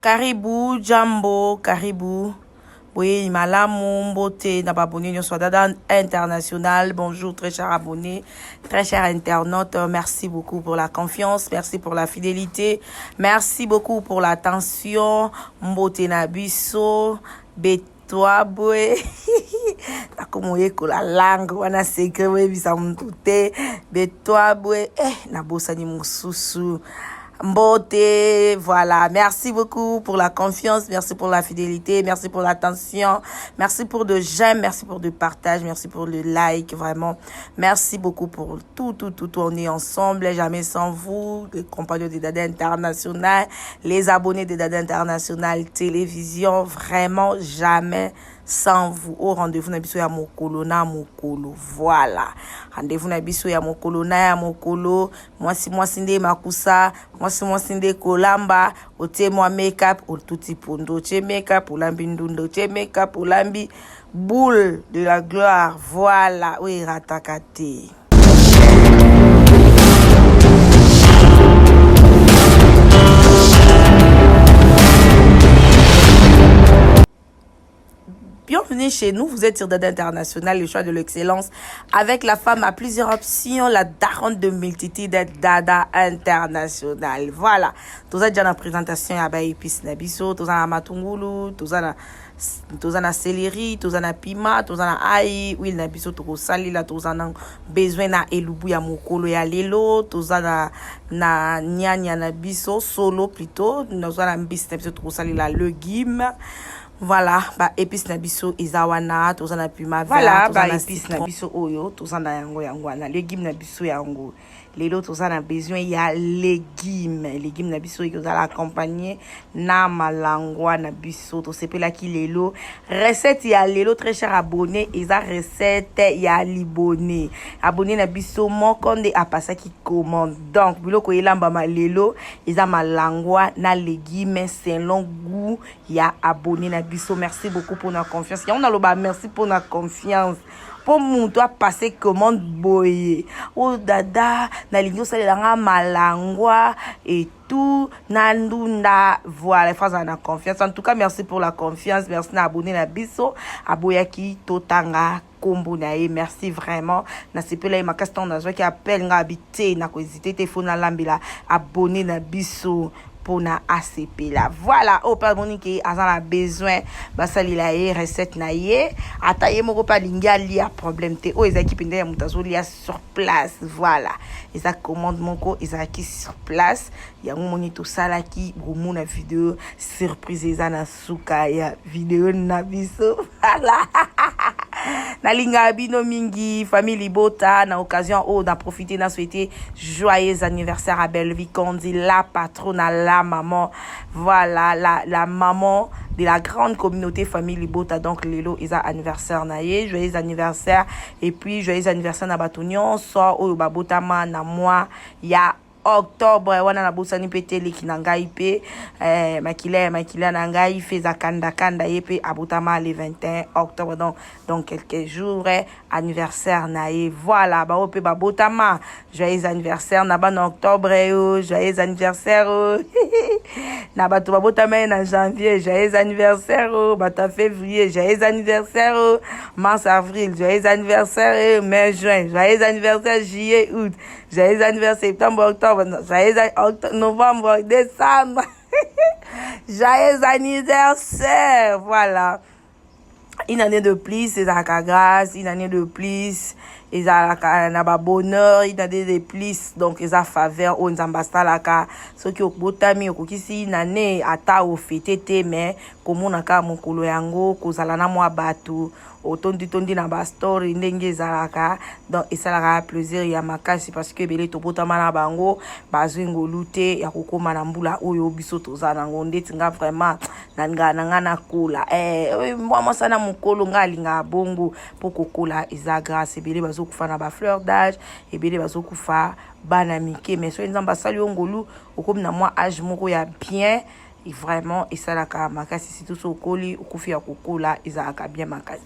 Karibu, Jambo, Karibu. Oui, malamu, mbote, nababoni, nyonso dada international. Bonjour, très chers abonnés, très chers internautes. Merci beaucoup pour la confiance, merci pour la fidélité, merci beaucoup pour l'attention. Mbote nabiso, betwa boy. Nakomoye ko la langue, wana secret, we bisa mtute. Betwa boy, nabosa ni mususu. Beauté, voilà. Merci beaucoup pour la confiance, merci pour la fidélité, merci pour l'attention, merci pour le j'aime, merci pour le partage, merci pour le like, vraiment. Merci beaucoup pour tout. On est ensemble, jamais sans vous, les compagnons de Dada International, les abonnés de Dada International Télévision, vraiment jamais sans vous. Au rendez-vous nabiso ya mokolo na mokolo, voilà. Rendez-vous nabiso ya mokolo na ya mokolo. Mwasi nde makusa, mwasi nde kolamba, ote mwa make-up, otuti pondo, ote make-up, olambi ndundo, ote make-up, olambi boule de la gloire, voilà. Oui, ratakate. Bienvenue chez nous, vous êtes sur Dada International, le choix de l'excellence, avec la femme à plusieurs options, la daronne de multitude Dada International. Voilà, tous déjà la présentation à épices nabiso, tous na matungulu, tous na céleri, tous na pima, tous na aïe, huile nabiso, tous sali là, tous na besoin na elubu ya mokolo ya lelo, tous na nyanya nabiso solo plutôt, nous na mbisi nabiso tous sali la légumes. Voilà, épices nabiso izawana, tozana pima voilà, épices nabiso oyo, tozana yango wana, légumes nabiso yango. Lelo tozana besoin ya légumes nabiso yo za accompagner na malangwa nabiso to sepela ki lelo recette ya lelo très cher abonné eza recette ya liboné abonné nabiso mokonde apasa ki commande donc biloko elamba malelo eza malangwa na légumes selon goût ya abonné nabiso. Merci beaucoup pour la confiance. Ya on a loba merci pour la confiance. Pour mon doit passer commande boye. Oh dada, na lingio salelanga malangwa et tout nandunda. Voilà, phase na confiance. En tout cas, merci pour la confiance. Merci na abonné na biso. Aboyaki totanga kombo na ye. Merci vraiment. Na sepela ma kaston na zo ki appelle nga habité na ko hésiter téléphone na lambila abonné na biso. Na ACP là voilà au pas monique azana besoin basali la recette na ye ataye moko pa linga lia problème te o ezaki pende ya mutazo lia sur place voilà eza commande moko ezaki sur place ya moni to sala ki bomona vidéo surprise ezana suka ya vidéo na biso voilà. Na linga bino mingi famille Bota na occasion na profiter na souhaiter joyeux anniversaire à Belle Vikondi, la patronne, la maman, voilà la maman de la grande communauté famille Bota. Donc lelo isa anniversaire na ye, joyeux anniversaire et puis joyeux anniversaire na batonion so o babotama na moi ya octobre wana na bosani peteli kinangai pe makila na ngai feza kanda yepe abotama le 21 octobre donc quelques jours anniversaire na ye voilà ba ope ba botama joyeux anniversaire na ban octobre joyeux anniversaire na bato ba botama na janvier joyeux anniversaire bata février joyeux anniversaire mars avril joyeux anniversaire mai juin joyeux anniversaire juillet août joyeux anniversaire septembre octobre joyeux novembre, décembre. Joyeux anniversaire. Voilà. Une année de plus, c'est la grâce. Une année de plus, ils ont bonheur. Une année de plus, donc ils ont faveur. On s'ambasta la ka. Ce qui est botami, qui une année ata au fêté, mais comme on a ka mon kolo yango, kozalana moi batu. Tondi na ba story ndenge zalaka donc esalaka plaisir ya makasi parce que bele tobotama na bango bazingo lute ya kokoma na mbula oyo biso tozana ngo ndeti nga vraiment nanga na kola moi sana mukolo nga linga bongo poko kola eza grâce bele bazokufa na ba fleur d'âge et bele bazokufa bana mike mais so nzamba sali ngolu okomi na moi âge moko ya bien. Et vraiment, et ça la makasi si tout ce coli ou kufi ya kokola ezalaka bien makasi.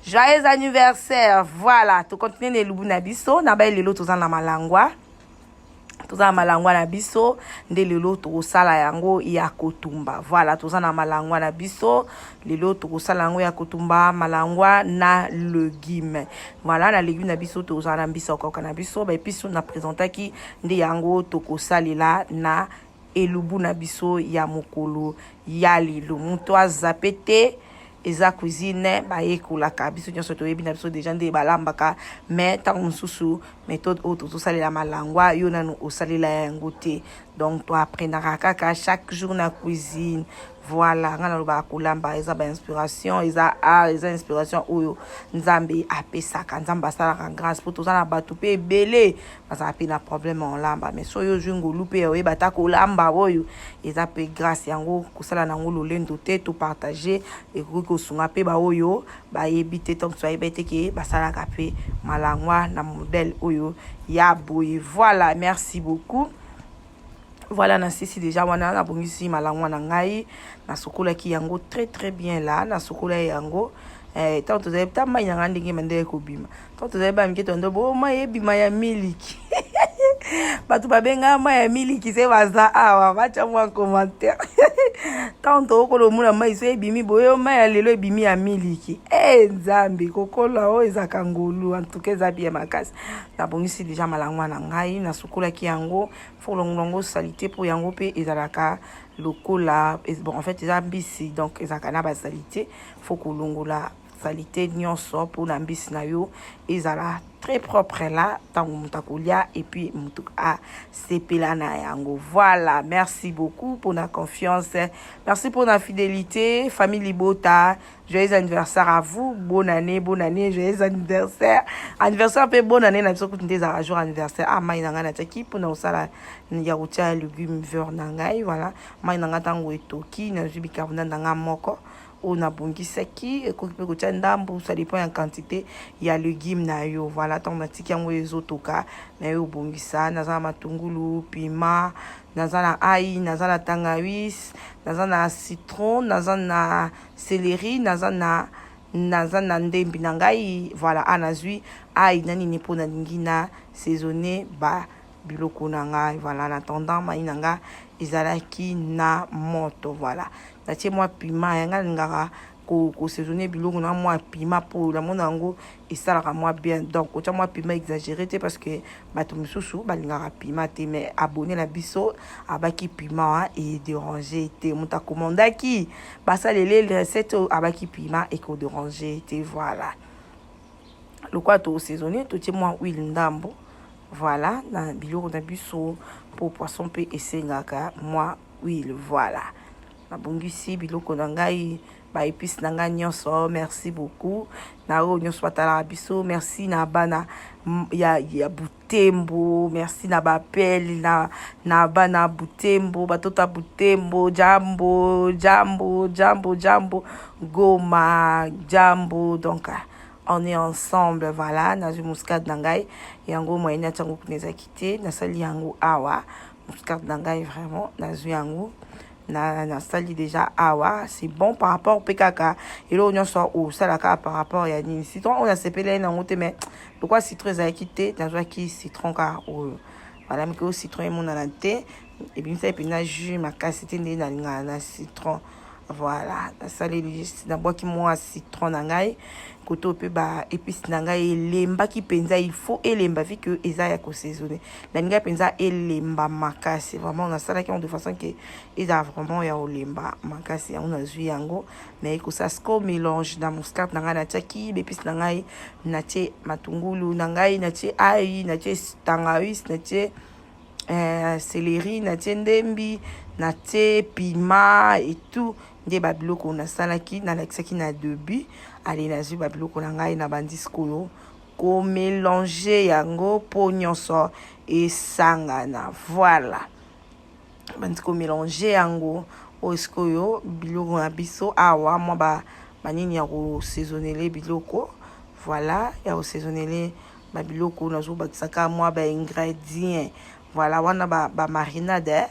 Joyeux anniversaire. Voilà, tu continues les lubu na biso na ba lelo tozana malangwa. toza malangwa na biso nde lelo tokosala yango ya kotumba. Voilà, toza na malangwa na biso lelo tokosala yango ya kotumba, malangwa na légume. Voilà, na légume na biso toza na mbisa okoka na biso ba episo na présentaki nde yango tokosalela na elubu na biso ya mokolo ya lelo. Muto azape te eza cuisine bayekolaka biso nyonso toyebi na biso deja nde balambaka, mais ntango mosusu méthode oyo tozosalela malangwa yo nanu osalela yango te. Donc toaprendaka kaka chaque jour na cuisine. Voilà, nga nalobaka kolamba eza bainspiration, eza art, eza inspiration oyo nzambe apesaka, nzambe asalaka grâce po toza na bato mpe ebele bazala mpe na problème olamba, mais so yo zwi ngolu mpe oyeba ta kolamba oyo eza mpe grâce yango kosala nango lolendo te topartage ekoki kosunga mpe baoyo bayebi te ntango toyebi te ke basalaka mpe malangwa na modèle oyo ya boye. Voilà, merci beaucoup. Voilà, na sisi déjà wana na bongisi malangwa na ngai na sokola ki yango très bien là na sokola yango tant to zeba ta mai na ndenge mande ko bima tant to zeba mike tondo bo mai bima ya miliki batu babenga mai ya miliki se baza awa bacha mwa commentaire tant to ko lo muna mai so ebimi boyo mai ya lelo ebimi ya miliki nzambe kokola o ezaka ngolu en tout cas eza bien makasi na bongisi déjà malangwa na ngai na sokola ki yango folongolongo salité pour yango pe ezalaka lokola bon en fait eza mbisi donc ezalaka na basalité faut kolongola salité nyonso pour na mbisi na yo ezala très propre là tango mutakolia et puis mutu a sepela na yango. Voilà, merci beaucoup pour la confiance, merci pour la fidélité. Famille Libota, joyeux anniversaire à vous, bonne année, joyeux anniversaire pe bonne année na biso kutunde za jour anniversaire a mai nanga na taki pour na osala ya rotia légumes vert na ngai. Voilà, mai nanga tango etoki na jubi carbonate nanga moko on a bongisaki ekoki pe kotia ndambu, ça dépend ya quantité ya légumes na yo. Voilà, tant matiki yango ezotoka na yo bongisa naza matungulu, piment, naza na ail, naza na tangawizi, naza na citron, naza na céleri, naza na ndembi na ngai. Voilà, anazui ail nani ni pona ningina saisonner ba biloko na ngai. Voilà, en attendant mai nanga ezalaki na moto. Voilà, natie moi piment yanga ngaka ko saisonner biloko na moi piment pour la mona ngo esalaka moi bien. Donc otia moi piment exagéré te parce que bato misusu balingaka piment te, mais abonné la biso abaki piment et déranger te muta commandaki basalele recette abaki piment et ko déranger te. Voilà, le quoi to saisonner to tie moi huile ndambo. Voilà, na biloko na biso pour poisson pe esengaka moi huile. Voilà, na bongisi biloko na ngai ba épices na ngai nyonso. Merci beaucoup na o nyonso batala biso. Merci na bana ya Butembo, merci na bapeli na bana Butembo, batota Butembo, jambo Goma, jambo. Donc on est ensemble. Voilà, na muscade nangai yango moyena tango kuneza kité na sali yango awa muscade nangai vraiment na yango na sali déjà awa. C'est bon par rapport au PKK et là on soit au salaka par rapport ya ni citron on a sepelé na ngote, mais pourquoi citron za kité na joie qui citron car voilà mais que citron et mon alante et bien ça et puis na jus ma cassette na citron. Voilà, na sali na bois qui moi citron nangai koto pe ba épices nangai elemba ki penza il faut elemba vu que eza ya ko saisonner na nga penza elemba makasi vraiment na sala ki on de façon que eza vraiment ya olemba makasi on a zui yango mais ko ça se mélange na muscade nanga na taki épices nangai na tie matungulu nangai na tie ail na tie tangawizi na tie céleri na tie ndembi na tie piment et tout nde babiloko na salaki na lakisaki na début. Allez nazwi babiloko na ngai na bandisco yo ko mélanger yango po nyonso esangana. Voilà, bandisco mélanger yango osko yo biloko na biso awa mo banini ya ko saisonner biloko. Voilà, ya ko saisonner babiloko nazo bakisaka mo ba ingrédients. Voilà, wana ba marinade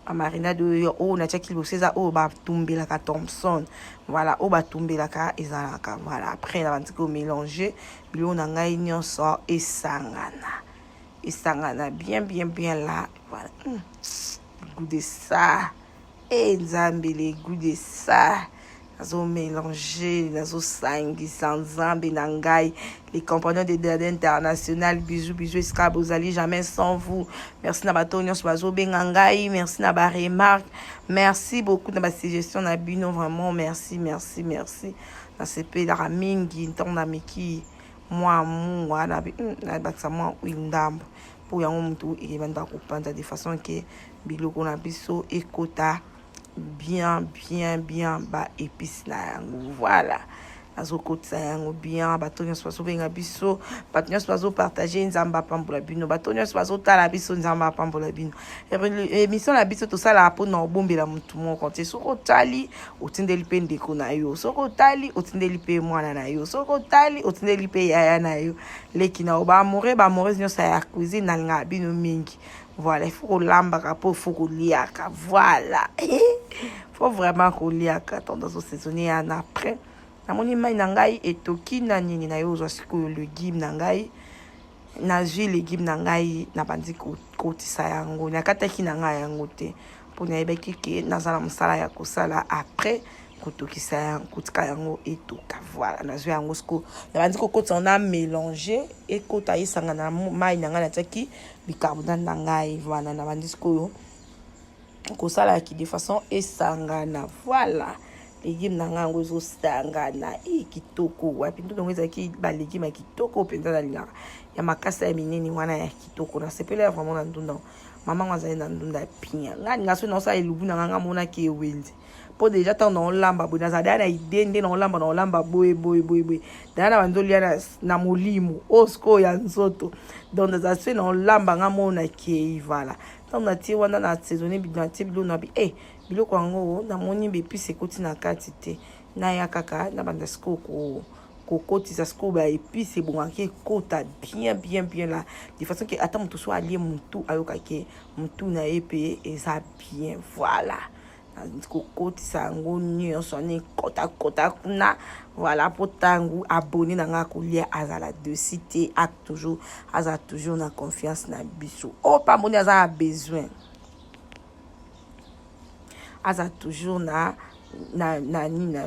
marinade o na tchaki boseza o ba tumbelaka Thompson. Voilà, o ba tumbelaka ezalaka. Voilà, après na bandiko mélanger biloko na ngai nyonso esangana. esangana bien là. Voilà. Le goût de ça. Et Nzambe, le goût de ça. Nazo mélanger, nazo sangi, Nzambe nangai. Les compagnons de Dada International, bisous, escra, bozali, jamais sans vous. Merci na batonyo, bazo bengangai, merci na ba remarque. Merci beaucoup na ba suggestion na bino, vraiment, merci. Na sepe la mingi, ntonda miki, moi, na baksa moi, windambo. Pour yango mutu, il va kupanda de façon que biloko na biso ekota bien ba épice na yango. Voilà. Azo kotsa yango bien, batonyo spazo benga biso, batonyo spazo partager nzamba pambola bino, batonyo spazo tala biso nzamba pambola bino. Émission la biso to sala po na obombela mutu moko te soko tali otindeli pe ndeko na yo, soko tali otindeli pe mwana na yo, soko tali otindeli pe yaya na yo. Leki na ba amoureuse nyo sa ya cuisine na linga bino mingi. Voilà, il faut qu'on lambaka pour faut qu'on liaka. Voilà. Faut vraiment qu'on liaka dans ce saisonnier en après. Na moni mai nangai etoki na nini na yo zo sikoyo légume nangai. Na jus légume nangai na bandi kotisa yango. Na kataki nangai yango te. Pour na yebeki ke nazala musala ya kosala après kotokisa yango kotika yango etoka. Voilà, na jus yango siko. Na bandi kokota on a mélangé et kota isanga na mai nangai na taki bicarbonate nangai. Voilà, na bandi siko kosala ki de façon esangana. Voilà. Légumes nanga ngozo sangana kitoko wapi ndo ngeza ki ba légumes kitoko penda na linga ya makasa ya minene wana ya kitoko na sepela vraiment na ndunda mama ngwaza na ndunda pinya ngani ngaso na sa elubu na nganga mona ki ewenzi po déjà tant na olamba bo na zada na idende na olamba boy dana bandolia na molimo osko ya nzoto donc za se na olamba ngamona ki voilà tant na ti wana na saisonner bidon ti bilo na bi biloko yango na moni bepice ekoti na kati te na ya kaka na banda siko kokotisa siko ba épice ebongaki ekota bien là de façon que ata mutu so alie mutu ayokaki mutu na ye pe eza bien. Voilà, kokotisa yango nyonso ni kota kuna. Voilà, po tangu abonné na nga kolia azala de cité ak toujours aza toujours na confiance na biso pa moni aza besoin aza toujours na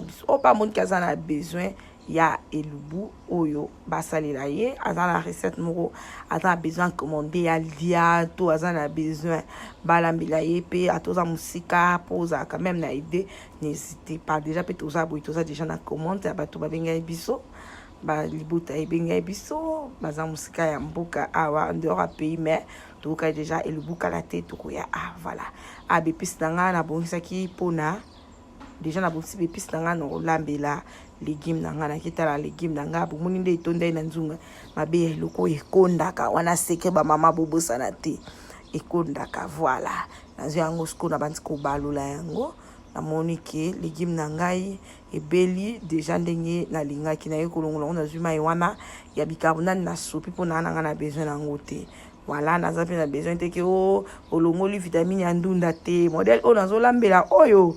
biso pa moni kaza na besoin ya elubu oyo basalela ye aza na recette moko aza besoin commander ya lia to aza na besoin balambela ye pe atoza musika poza quand même na idée n'hésitez pas déjà pe toza boy toza déjà na commande ya bato babenga biso ba libuta ebenga biso baza musika ya mboka awa ndora pays mais toka déjà elubu kala te tokoya voilà bepis nanga na bongisaki pona déjà na bonsi bepis nanga no lambela légume nanga na kitala légume nanga bomoni nde etonda na nzunga mabe loko ekondaka wana seke ba mama bobosana te ekondaka. Voilà, nazo yango sko na bandi ko balula yango na moni ke légume nangai ebeli déjà ndenge na linga ki na yekolongola na zuma wana ya bicarbonate na sopi pona nanga na besoin nango te. Voilà, naza pe na besoin te ke olongoli vitamine ya ndunda te modèle nazo lambela oyo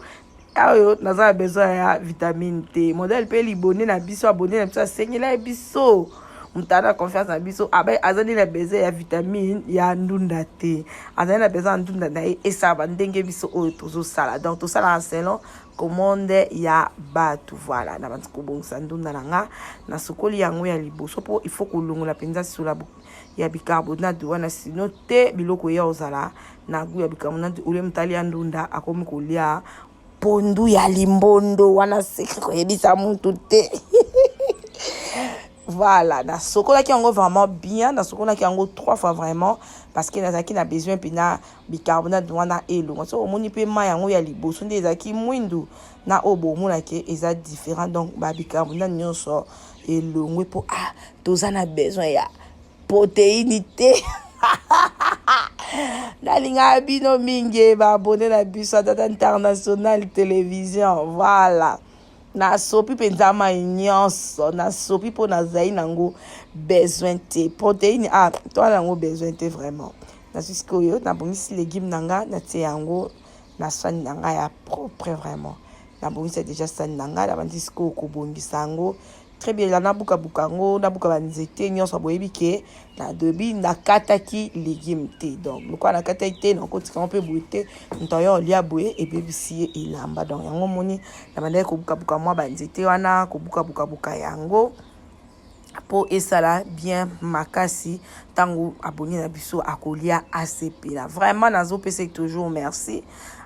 naza besoin ya vitamine te modèle pe libonné na biso abonné na biso asengela biso mutana confiance na biso azali na besoin ya vitamine ya ndunda te azali na besoin ya ndunda na esaba ndenge biso oyo tozosala donc tosala selon commande ya batu. Voilà, na bantu kobongisa ndunda nanga na sokoli yango ya liboso po il faut kolongola penza sula ya bicarbonate wana sino te biloko ya ozala na gu ya bicarbonate ule mutali ya ndunda akomi kolia pondu ya limbondo wana seke koyebisa mutu te. Voilà, na sokola ki yango vraiment bien, na sokola ki yango 3 fois vraiment parce que nazaki na besoin pina bicarbonate wana elo. So omoni pe ma yango ya liboso nde ezaki mwindu na obo mona ke eza différent donc ba bicarbonate nyonso elongwe po toza na besoin ya protéine te. Nalinga bino mingi ba abonné na biso Dada International Télévision. Voilà, na sopi penza ma nyonso na sopi po na zai nango besoin te protéine toi nango besoin te vraiment na sisiko yo na bongisi légume nanga na tie yango na sani nanga ya propre vraiment na bongisi déjà sani nanga na bandisiko ko bongisa yango très bien na buka bukango na buka banzete nyonso boyebi ke na debi na kataki légume te donc le quoi na kataki te na kotika on peut bouter ntoyo lia boye et bebisi elamba donc yango moni na bandai ko buka buka moi banzete wana ko buka buka yango po esala bien makasi tango abonné na biso akolia ACP là vraiment nazo pese toujours merci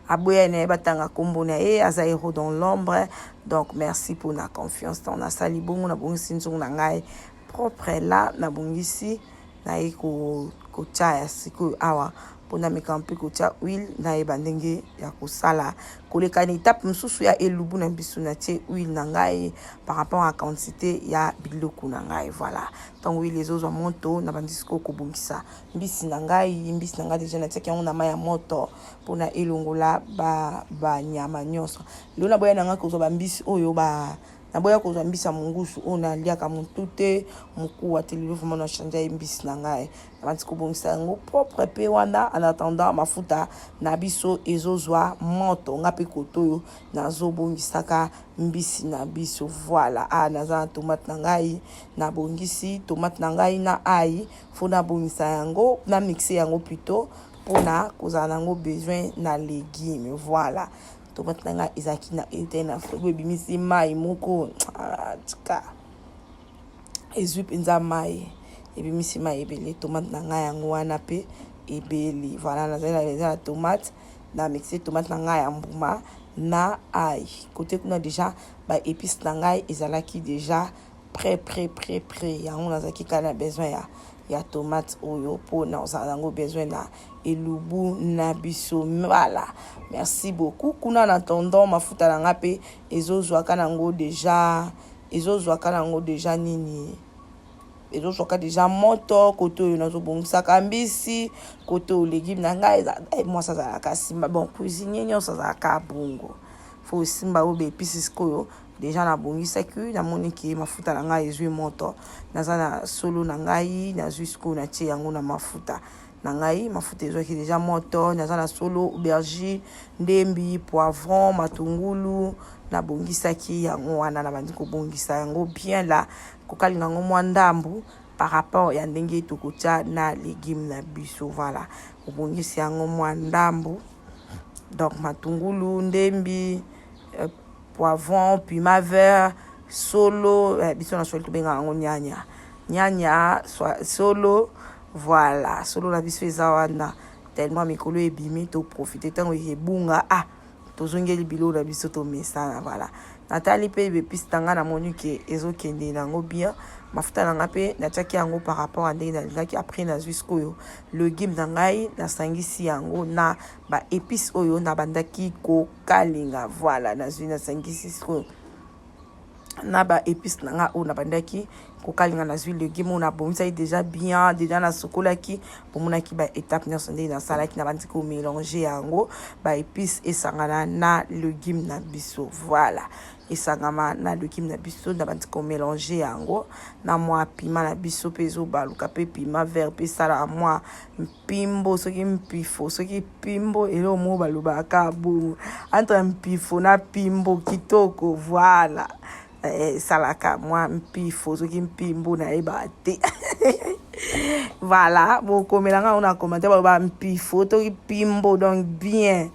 aboya ne batanga kombo na e azairo dans l'ombre donc merci pour la confiance on a sali bongo na bongisi nzongo na ngai propre là na bongisi na eko ko chaya siku awa pona mekampe ko cha huile na e bandenge ya kosala koleka ni tape msusu ya elubu na biso na tie huile na ngai par rapport à quantité ya biloko na ngai voilà donc huile les autres monto na bandisiko ko bongisa mbisi na ngai déjà na tie na maya moto pona elongola ba nyama nyonso lelo na boya na ngai ko zo ba mbisi oyo ba na boya ko zo mbisa mungusu ona liaka mutute muku wa telelo vraiment na changer mbisi na ngai na bandisiko bongisa ngo propre pe wana en attendant mafuta na biso ezozwa moto ngapi kotoyo nazo bongisaka mbisi na biso voilà naza tomate na ngai na bongisi tomate na ngai na ai fona bongisa yango na mixer yango plutôt pona kozana yango besoin na légumes voilà tomate na ngai ezaki na etena frigo bimisi mai moko tika ezwi penza mai ebimisi mai ebele tomate na ngai yango wana pe ebeli voilà na tomate na mixer tomate na ngai ya mbuma na ai côté kuna déjà ba épices na ngai ezalaki déjà prêt yango nazaki kana besoin ya tomate oyo po na ozango besoin na elubu na biso voilà merci beaucoup kuna na attendant mafuta na ngape ezozwa kana ngo déjà nini ezozwaka déjà moto koto oyo nazobongisaka mbisi koto légume na ngai moi ça zalaka simba bon cuisinier nyonso azalaka bongo faut simba oyo bepices koyo déjà na bongisaki na moniki mafuta na ngai ezwi moto naza na solo na ngai nazwi siko na tie yango na mafuta na ngai mafuta ezwaki déjà moto naza na solo aubergine ndembi poivron matungulu na bongisaki yango wana na bandi kobongisa yango bien là kokalinga yango mwa ndambu par rapport ya ndenge tokotia na légume na biso voilà obongisi yango mwa ndambu donc matungulu ndembi poivron piment vert solo biso na solo tobenga yango nyanya solo voilà solo na biso eza wana tellement mikolo ebimi to profiter tango ebunga tozongeli bilo na biso to mesana voilà natali pe bepiste tanga na moni ke ezokende nango bien mafuta na ngape natiaki yango par rapport à ndenge nalingaki après nazwi sikoyo légume na ngai nasangisi yango na ba épices oyo na bandaki kokalinga voilà nazwi nasangisi sikoyo na ba épices na nga oyo na bandaki kokalinga nazwi légume oyo na bomisaki déjà bien déjà na sokolaki bomonaki ba étape nyonso ndenge nasalaki na bandiki komélanger yango ba épices esangana na légume na biso voilà esangama na légume na biso na bandiki komélanger yango na mwa piment na biso mpe ezobaluka mpe piment vert mpe esala mwa mpimbo soki mpifo soki pimbo elo mo balobaka bongo entre mpifo na pimbo kitoko voilà salaka mwa mpifo soki mpimbo na yeba te voilà bokomelanga ona commentaire baloba mpifo toki pimbo donc bien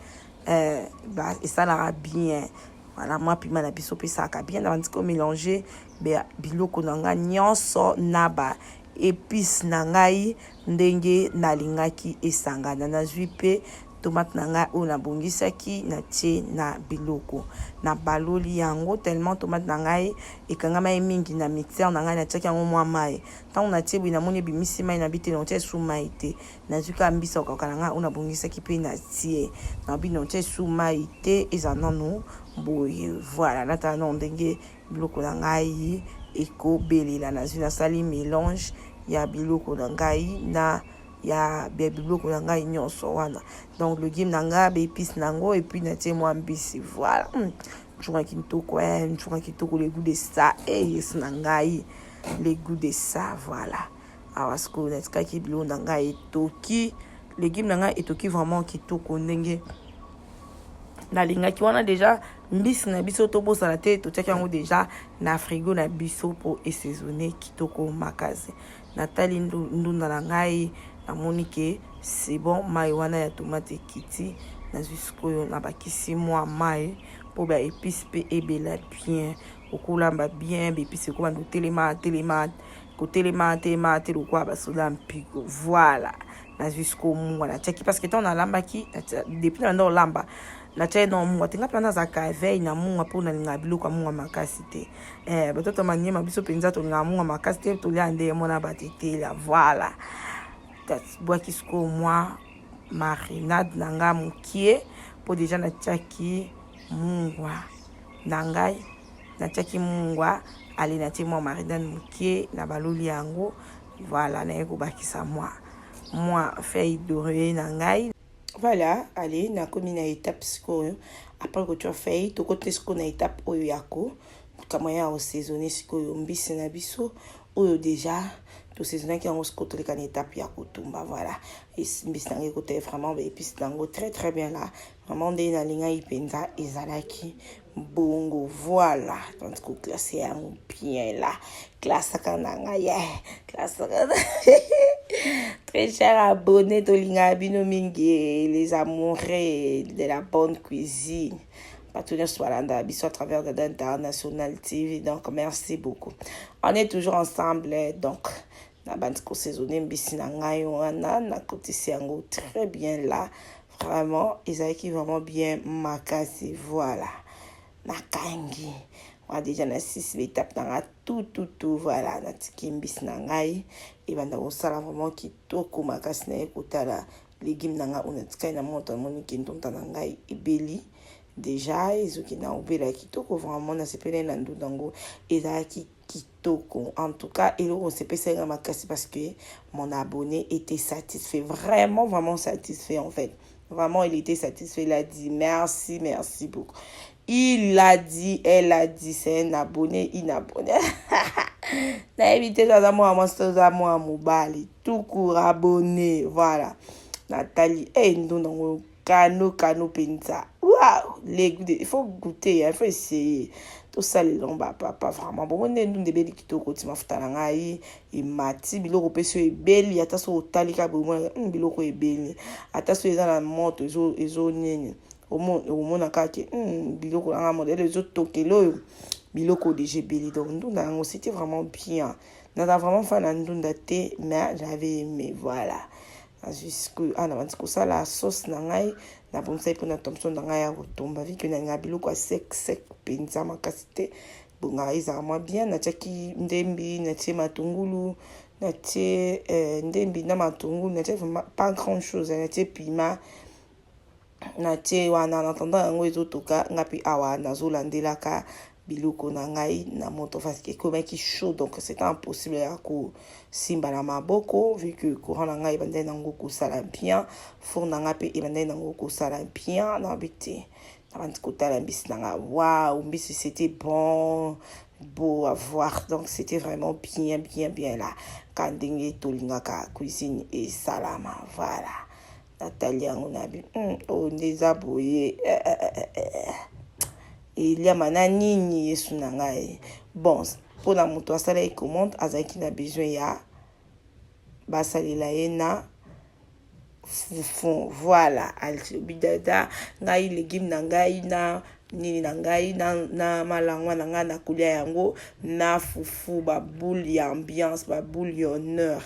esalaka bien voilà mwa pima na biso mpe esalaka bien na bandiki komélanger biloko na ngai nyonso na ba épice na ngai ndenge nalingaki esangana nazwi mpe tomate na ngai oyo nabongisaki na tie na biloko na baloli yango tellement tomate na ngai ekangama ye mingi na mixeur na ngai natiaki yango mwa mai ntango natie boye namoni ebimisi mai na bi te naotia esu mai te nazwi kaka mbisi okauka na ngai oyo nabongisaki mpe na tie na bi naotia esu mai te eza nano boye voilà natala nano ndenge biloko na ngai ekobelela nazwi nasali mélange ya biloko na ngai na ya biloko na ngai nyonso wana donc légume na ngai baépice nango et puis natie mwa mbisi voilà nchunga kitoko le goût de ça yes na ngai le goût de ça voilà awa sikoyo natikaki biloko na ngai etoki légume na ngai etoki vraiment kitoko ndenge nalingaki wana déjà mbisi na biso tobosana te totiaki yango déjà na frigo na biso po esaisonner kitoko makasi. Natali ndunda na ngai namoni ke c'est bon. Mai wana ya tomate ekiti nazwi sikoyo nabakisi mwa mai po ba épice pe ebela bien okolamba bien bépice ekobanda kotelema te lokwa basoda mpiko. Voilà, nazwi sikoyo mungwa natiaki parce que ntango nalambaki depuis nalanda olamba natiaki na mungwa te nga mpe nazalaka veille na mungwa mpo nalinga biloko ya mungwa makasi te. Batoto maniema biso mpenza tolinga mungwa makasi te tolia nde mona batetela. Voilà, bwaki sikoyo mwa marinade na nga mokie po deja natiaki mungwa na ngai natiaki mungwa ale natie mwa marinade mokie na baloli yango. Voilà, naye kobakisa mwa feuille dorée na ngai. Voilà, allez nakomi na étape sikoyo après kotia feuille tokote sikoyo na étape oyo yako kamaya osaisonner sikoyo mbisi na biso oyo déjà tosaisonnaki yango sikoyo toleka na étape ya kotumba. Voilà, mbisi nango ekote vraiment baépice nango très bien là, vraiment nde nalingai mpenza ezalaki bongo. Voilà, donc classe yango bien là, classe kananga classe très cher abonné tolinga bino mingi les amoureux de la bonne cuisine partenaire Swalanda biso à travers de International TV. Donc merci beaucoup, on est toujours ensemble. Donc na bandiko saisonné mbisi na ngai wana na kotisi yango très bien là, vraiment ezalaki vraiment bien makasi. Voilà, nakangi déjà na 6 étapes dans tout. Voilà, natiki mbisi na ngai ebanda kosala vraiment kitoko makasi na ekotala légume na ngai onatika na moto moni kintonta na ngai ebeli déjà ezoki na obela kitoko. Vraiment na sepele na ndu dango ezalaki kitoko. En tout cas eloko sepesa makasi parce que mon abonné était satisfait, vraiment satisfait en fait. Vraiment il était satisfait, il a dit merci beaucoup. Il a dit, elle a dit, c'est un abonné, inabonné. Na évité ça moi mobile, tout court abonné. Voilà. Nathalie, nous cano pensa. Waouh, les goûts, il faut goûter, il faut essayer. Tout ça les longs pas vraiment bon. On est nous des belles qui toko ti mafuta na ngai et mati biloko peso e belle ata so talika bo biloko e belle ata so eza na moto ezo nini omona kake biloko na modèle ezo tokelo biloko de gebeli. Donc ndunda ngo c'était vraiment bien. Nada vraiment fan ndunda te mais j'avais aimé. Voilà, jusque na bandiko ça la sauce na ngai na bomsa pour na Thompson na ngai ya kotomba vi que na nga biloko sec penza makasi te bonga eza moi bien. Natiaki ndembi natie matungulu natie ndembi na matungulu natie pas grand chose, natie piment natie wana en attendant yango ezotoka ngapi awa nazolandelaka biloko na ngai na moto parce que comme qui chaud, donc c'était impossible ya ko simba na maboko vu que courant na ngai bande nango ko sala bien four na ngapi bande nango ko sala bien na biti na bandi ko tala mbisi na nga. Waouh, mbisi c'était beau à voir. Donc c'était vraiment bien là quand ndenge tolingaka cuisine et salama. Voilà, Nathalie Angonabi on les a boyé il y a manani yesu na ngai. Bon pour la moto asala e commande azaki na besoin ya basalela na fufun. Voilà, albidada ngai légume na ngai na nini na ngai na malangwa na ngai na kulia yango na fufu ba boule ya ambiance ba boule ya honneur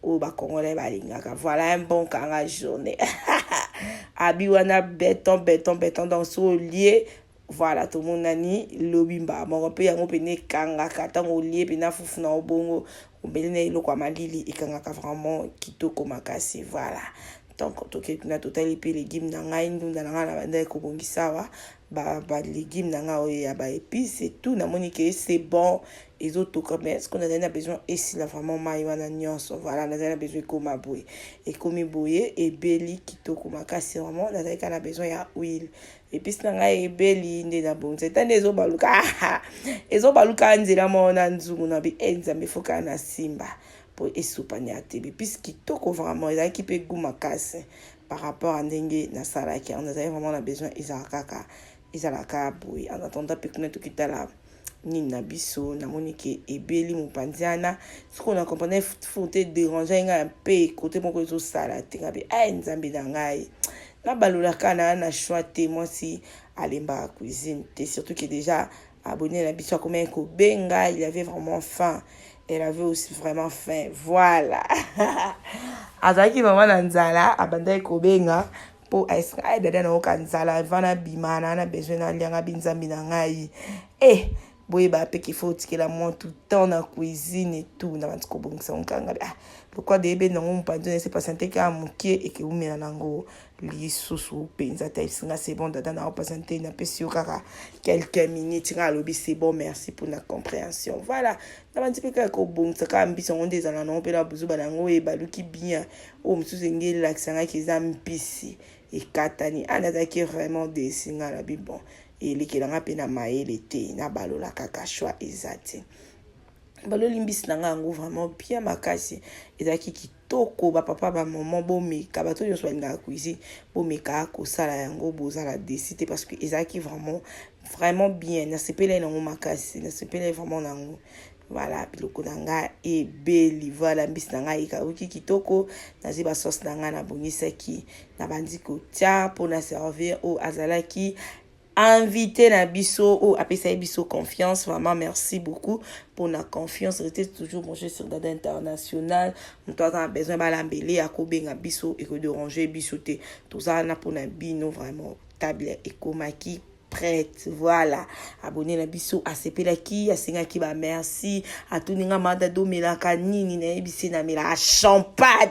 o ba congolais balingaka. Voilà un bon kanga journée. Abi wana béton dans so lié. Voilà, tout le monde a ni lobimba mon pe yango pene kanga kata ngolié pena fufu na obongo obelene ilo kwa malili ikanga vraiment kitoko makasi. Voilà, donc toke na total pe légume na ngai ndunda na nga na banda ko bongisawa ba légume na nga oya ba épices et tout na monique c'est bon les autres comme est-ce qu'on a besoin ici là vraiment maïwana nyonso. Voilà, on a besoin comme boye et comme boye et beli kitoko makasi vraiment on a besoin ya huile et puis na nga e beli nde na bon c'est ezo baluka nzela mona nzungu na bi enza foka na simba pour esupanya te puis kitoko vraiment il a qui peut goût makasi par rapport à ndenge na salaki on a vraiment besoin izakaka ezalaka boye. En attendant pe kuna tokitala nini na biso na monike ebeli mopanziana siko na comprendre faut te déranger nga pe côté moko ezo sala te ngabe nzambe na ngai na balolaka na choix te moi si alemba cuisine te surtout que déjà abonné na biso comme ko benga il avait vraiment faim. Elle avait aussi vraiment faim. Voilà. Azaki maman na nzala abanda ko benga po aisra dada na okanzala vana bimana na besoin na lianga binzambi na ngai. Boye ba pe qu'il faut que la moi tout temps na cuisine et tout na batiko bongisa onkanga. Pourquoi debe na mpanzo c'est pas santé ka mukie et que umena nango li susu penza ta singa c'est bon dada na opasante na pesi okaka quelques minutes nga lobi c'est bon merci pour la compréhension. Voilà. Na bantipe ka ko bongisa ka ambition on des ala no pe la buzu balango e baluki bien o msusu ngeli laksanga kiza mpisi et katani anazaki vraiment des singa la bi bon. Et les kelanga pena maele te na balola kaka choix ezati balo limbis nanga ngo vraiment bien makasi ezaki kitoko ba papa ba maman bomeka bato yo soinga cuisine bomeka ko sala yango bozala décider parce que ezaki vraiment bien na sepele nango makasi na sepele vraiment nango. Voilà, biloko nanga e beli voilà mbisi nanga ikauki kitoko nazi ba sauce nanga na bongisaki na bandiko tia pour na servir au azalaki invité na biso ou apesa biso confiance. Vraiment merci beaucoup pour la confiance. Restez toujours branché sur Dada International. Nous avons besoin de l'embellir à kobenga biso et de ranger biso te tout ça na pour na bino vraiment table et komaki prête. Voilà, abonnez na biso a sepelaki a singaki ba merci à tout ninga manda do melaka nini na ebisi na mela champagne.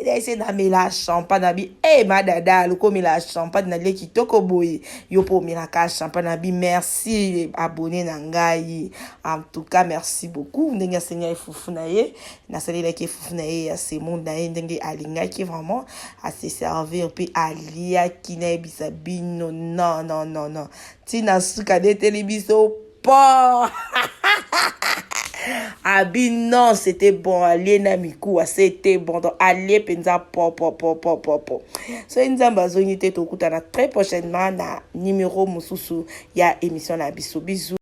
Essayer d'amener la champagne nabi madada loko la champagne na le kitoko boye yo po la champagne nabi merci abonné na ngai en tout cas merci beaucoup ndenge seigneur fufu na ye na salela ki fufu na ye ya ce monde na ye ndenge alinga ki vraiment à se servir puis alia ki na ebisa bino non tina suka de television po. Non, c'était bon. Allez, Namikou, c'était bon. Donc, allez, penza, po. So, nzamba, zonite, tokuta, na très prochainement, na numéro, mususu, ya émission, na bisous.